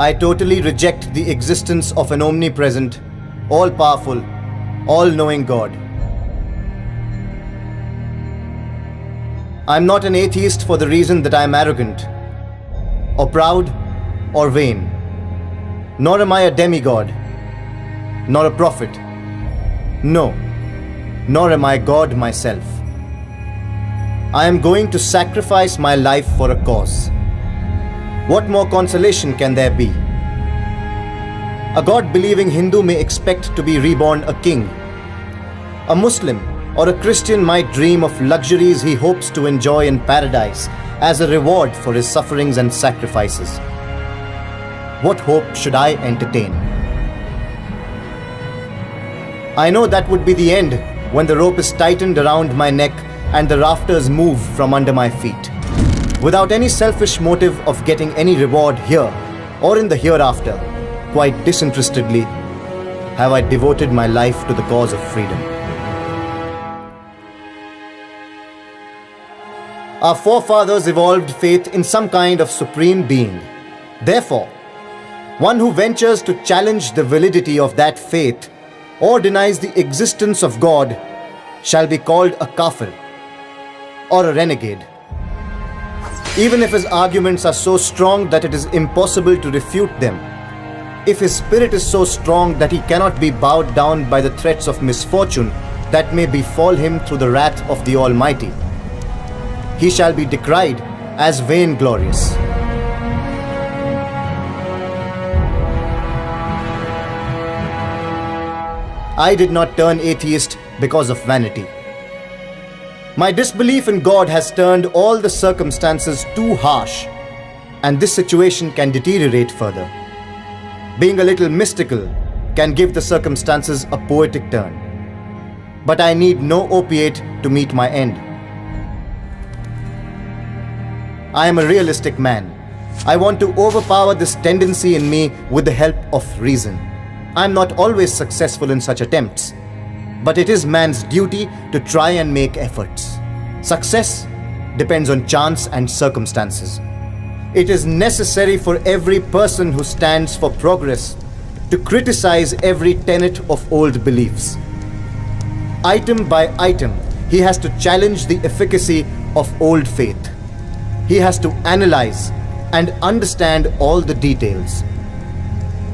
I totally reject the existence of an omnipresent, all-powerful, all-knowing God. I'm not an atheist for the reason that I'm arrogant, or proud, or vain. Nor am I a demigod, nor a prophet. No, nor am I God myself. I am going to sacrifice my life for a cause. What more consolation can there be? A God-believing Hindu may expect to be reborn a king. A Muslim or a Christian might dream of luxuries he hopes to enjoy in paradise as a reward for his sufferings and sacrifices. What hope should I entertain? I know that would be the end when the rope is tightened around my neck and the rafters move from under my feet. Without any selfish motive of getting any reward here or in the hereafter, quite disinterestedly, have I devoted my life to the cause of freedom. Our forefathers evolved faith in some kind of supreme being. Therefore, one who ventures to challenge the validity of that faith or denies the existence of God shall be called a kafir or a renegade. Even if his arguments are so strong that it is impossible to refute them, if his spirit is so strong that he cannot be bowed down by the threats of misfortune that may befall him through the wrath of the Almighty, he shall be decried as vainglorious. I did not turn atheist because of vanity. My disbelief in God has turned all the circumstances too harsh, and this situation can deteriorate further. Being a little mystical can give the circumstances a poetic turn. But I need no opiate to meet my end. I am a realistic man. I want to overpower this tendency in me with the help of reason. I am not always successful in such attempts, but it is man's duty to try and make efforts. Success depends on chance and circumstances. It is necessary for every person who stands for progress to criticize every tenet of old beliefs. Item by item, he has to challenge the efficacy of old faith. He has to analyze and understand all the details.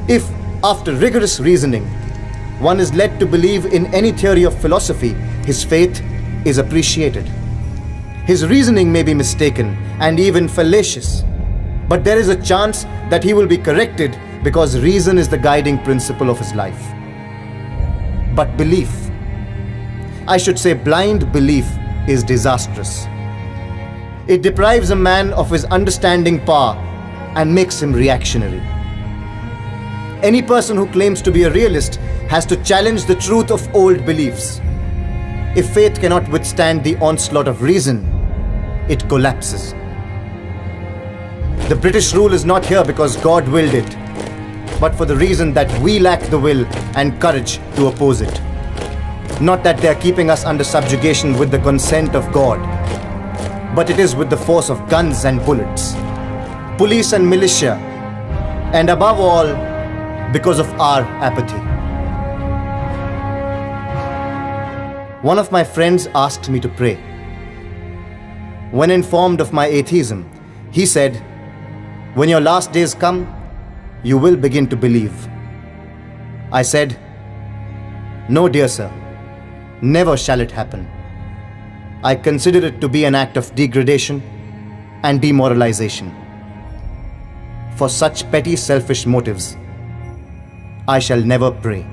If, after rigorous reasoning, one is led to believe in any theory of philosophy, his faith is appreciated. His reasoning may be mistaken and even fallacious, but there is a chance that he will be corrected because reason is the guiding principle of his life. But belief, I should say blind belief, is disastrous. It deprives a man of his understanding power and makes him reactionary. Any person who claims to be a realist has to challenge the truth of old beliefs. If faith cannot withstand the onslaught of reason, it collapses. The British rule is not here because God willed it, but for the reason that we lack the will and courage to oppose it. Not that they are keeping us under subjugation with the consent of God, but it is with the force of guns and bullets, police and militia, and above all, because of our apathy. One of my friends asked me to pray. When informed of my atheism, he said, "When your last days come, you will begin to believe." I said, "No, dear sir, never shall it happen. I consider it to be an act of degradation and demoralization. For such petty selfish motives, I shall never pray."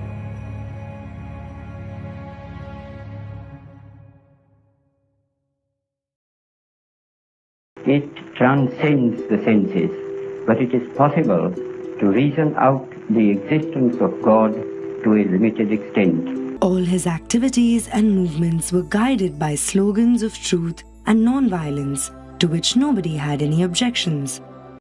It transcends the senses, but it is possible to reason out the existence of God to a limited extent. All his activities and movements were guided by slogans of truth and non-violence, to which nobody had any objections.